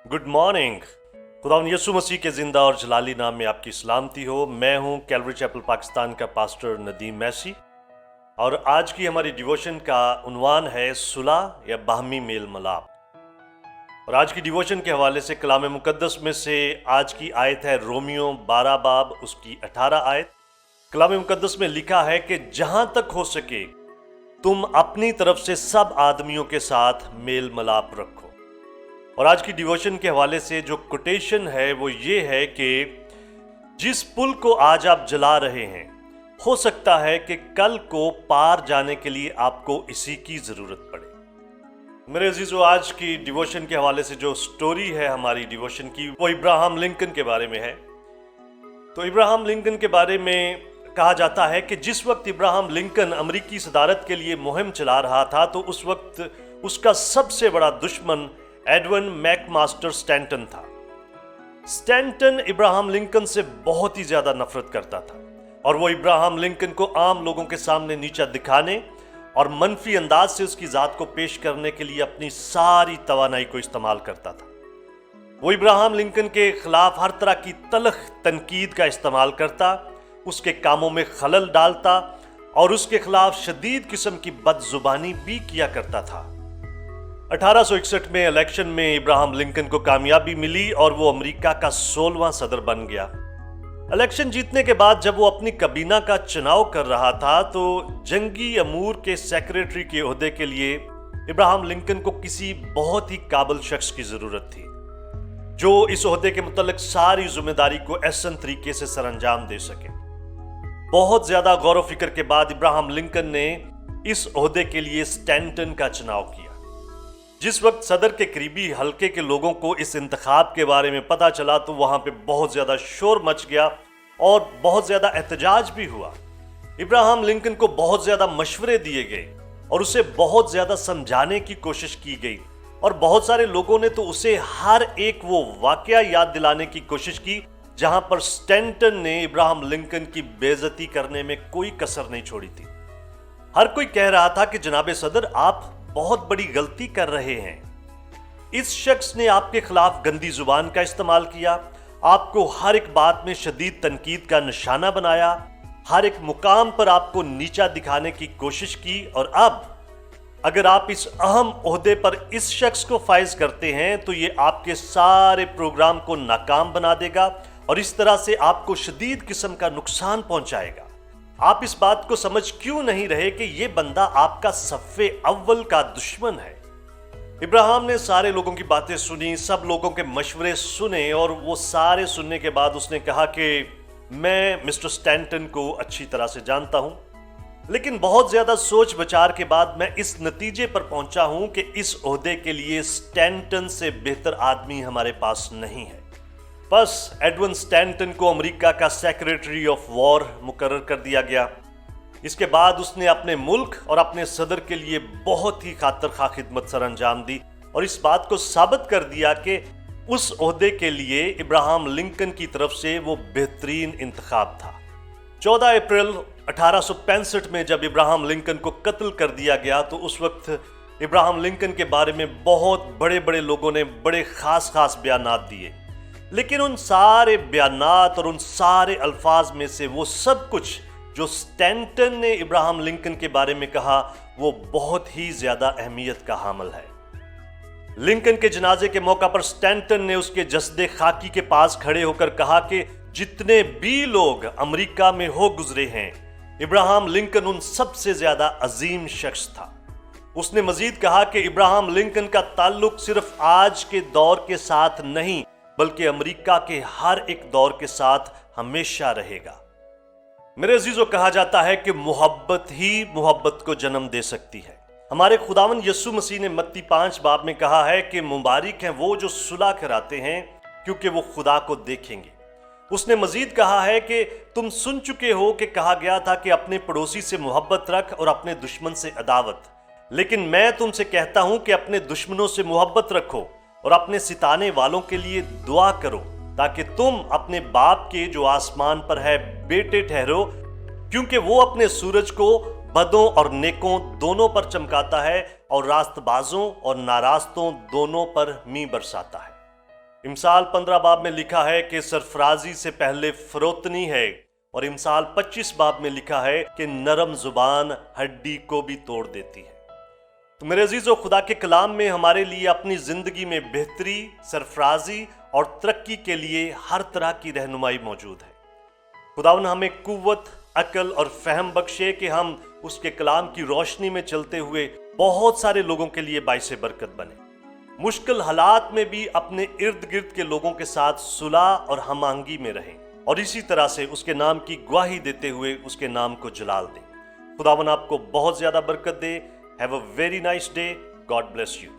Good morning. खुदावंद यीशु मसीह के जिंदा और जलाली नाम में आपकी सलामती हो। मैं हूं कैलवरी चैपल पाकिस्तान का पास्टर नदीम मैसी और आज की हमारी डिवोशन का उन्वान है सुलह या बाहमी मेल मिलाप। और आज की डिवोशन के हवाले से कलाम मुकद्दस में से आज की आयत है रोमियो 12 बाब उसकी 18 आयत। कलाम मुकद्दस में लिखा है कि जहां तक हो सके तुम अपनी तरफ से सब आदमियों के साथ मेल मिलाप रखो। और आज की डिवोशन के हवाले से जो कोटेशन है वो ये है कि जिस पुल को आज आप जला रहे हैं हो सकता है कि कल को पार जाने के लिए आपको इसी की जरूरत पड़े। मेरे अजीजों, आज की डिवोशन के हवाले से जो स्टोरी है हमारी डिवोशन की वो इब्राहम लिंकन के बारे में है। तो इब्राहम लिंकन के बारे में कहा जाता है कि जिस वक्त इब्राहम लिंकन अमेरिकी सदारत के लिए मुहिम चला रहा था तो उस वक्त उसका सबसे बड़ा दुश्मन एडविन मैकमास्टर स्टैंटन था। स्टैंटन इब्राहम लिंकन से बहुत ही ज्यादा नफरत करता था और वो इब्राहम लिंकन को आम लोगों के सामने नीचा दिखाने और मनफी अंदाज से उसकी जात को पेश करने के लिए अपनी सारी तवानाई को इस्तेमाल करता था। वो इब्राहम लिंकन के खिलाफ हर तरह की तलख तनकीद का इस्तेमाल करता, उसके कामों में खलल डालता और उसके खिलाफ शदीद किस्म की बदजुबानी भी किया करता था। 1861 में इलेक्शन में इब्राहम लिंकन को कामयाबी मिली और वो अमेरिका का 16वां सदर बन गया। इलेक्शन जीतने के बाद जब वो अपनी कबीना का चुनाव कर रहा था तो जंगी अमूर के सेक्रेटरी के ओहदे के लिए इब्राहम लिंकन को किसी बहुत ही काबिल शख्स की जरूरत थी जो इस ओहदे के मुतल्लिक सारी जिम्मेदारी को एहसन तरीके से सरअंजाम दे सके। बहुत ज्यादा गौर व फिक्र के बाद इब्राहम लिंकन ने इस ओहदे के लिए स्टैंटन का चुनाव किया। जिस वक्त सदर के करीबी हलके के लोगों को इस इंतखाब के बारे में पता चला तो वहां पे बहुत ज्यादा शोर मच गया और बहुत ज्यादा एहतजाज भी हुआ। इब्राहम लिंकन को बहुत ज्यादा मशवरे दिए गए और उसे बहुत ज्यादा समझाने की कोशिश की गई और बहुत सारे लोगों ने तो उसे हर एक वो वाकया याद दिलाने की कोशिश की जहां पर स्टैंटन ने इब्राहम लिंकन की बेइज्जती करने में कोई कसर नहीं छोड़ी थी। हर कोई कह रहा था कि जनाबे सदर आप बहुत बड़ी गलती कर रहे हैं। इस शख्स ने आपके खिलाफ गंदी जुबान का इस्तेमाल किया, आपको हर एक बात में शदीद तनकीद का निशाना बनाया, हर एक मुकाम पर आपको नीचा दिखाने की कोशिश की और अब अगर आप इस अहम ओहदे पर इस शख्स को फाइज करते हैं तो ये आपके सारे प्रोग्राम को नाकाम बना देगा और इस तरह से आपको शदीद किस्म का नुकसान पहुंचाएगा। आप इस बात को समझ क्यों नहीं रहे कि यह बंदा आपका सफ़े अव्वल का दुश्मन है। इब्राहम ने सारे लोगों की बातें सुनी, सब लोगों के मशवरे सुने और वो सारे सुनने के बाद उसने कहा कि मैं मिस्टर स्टैंटन को अच्छी तरह से जानता हूं, लेकिन बहुत ज्यादा सोच विचार के बाद मैं इस नतीजे पर पहुंचा हूं कि इस ओहदे के लिए स्टैंटन से बेहतर आदमी हमारे पास नहीं है। बस एडविन स्टैंटन को अमेरिका का सेक्रेटरी ऑफ वॉर मुकर्रर कर दिया गया। इसके बाद उसने अपने मुल्क और अपने सदर के लिए बहुत ही खातिर खा खिदमत सर अंजाम दी और इस बात को साबित कर दिया कि उस ओहदे के लिए इब्राहम लिंकन की तरफ से वो बेहतरीन इंतखाब था। 14 अप्रैल 1865 में जब इब्राहम लिंकन को कत्ल कर दिया गया तो उस वक्त इब्राहम लिंकन के बारे में बहुत बड़े बड़े लोगों ने बड़े खास खास बयानात दिए, लेकिन उन सारे बयानात और उन सारे अल्फाज में से वो सब कुछ जो स्टैंटन ने इब्राहम लिंकन के बारे में कहा वो बहुत ही ज्यादा अहमियत का हामिल है। लिंकन के जनाजे के मौका पर स्टैंटन ने उसके जसदे खाकी के पास खड़े होकर कहा कि जितने भी लोग अमेरिका में हो गुजरे हैं इब्राहम लिंकन उन सबसे ज्यादा अजीम शख्स था। उसने मजीद कहा कि इब्राहम लिंकन का ताल्लुक सिर्फ आज के दौर के साथ नहीं बल्कि अमेरिका के हर एक दौर के साथ हमेशा रहेगा। मेरे अजीजों, कहा जाता है कि मोहब्बत ही मोहब्बत को जन्म दे सकती है। हमारे खुदावंद यीशु मसीह ने मत्ती 5 बाब में कहा है कि मुबारक हैं वो जो सुलह कराते हैं क्योंकि वो खुदा को देखेंगे। उसने मजीद कहा है कि तुम सुन चुके हो कि कहा गया था कि अपने पड़ोसी से मोहब्बत रख और अपने दुश्मन से अदावत, लेकिन मैं तुमसे कहता हूं कि अपने दुश्मनों से मोहब्बत रखो और अपने सिताने वालों के लिए दुआ करो ताकि तुम अपने बाप के जो आसमान पर है बेटे ठहरो, क्योंकि वो अपने सूरज को बदों और नेकों दोनों पर चमकाता है और रास्तबाजों और नारास्तों दोनों पर मी बरसाता है। इमसाल 15 बाब में लिखा है कि सरफराजी से पहले फरोतनी है, और इमसाल 25 बाब में लिखा है कि नरम जुबान हड्डी को भी तोड़ देती है। तो मेरे अजीजों, खुदा के कलाम में हमारे लिए अपनी जिंदगी में बेहतरी, सरफराजी और तरक्की के लिए हर तरह की रहनुमाई मौजूद है। खुदावन हमें कुव्वत, अकल और फहम बख्शे कि हम उसके कलाम की रोशनी में चलते हुए बहुत सारे लोगों के लिए बाइसे बरकत बने। मुश्किल हालात में भी अपने इर्द गिर्द के लोगों के साथ सुलह और हमांगी में रहें, और इसी तरह से उसके नाम की गवाही देते हुए उसके नाम को जलाल दें। खुदावन आपको बहुत ज्यादा बरकत दे। Have a very nice day. God bless you.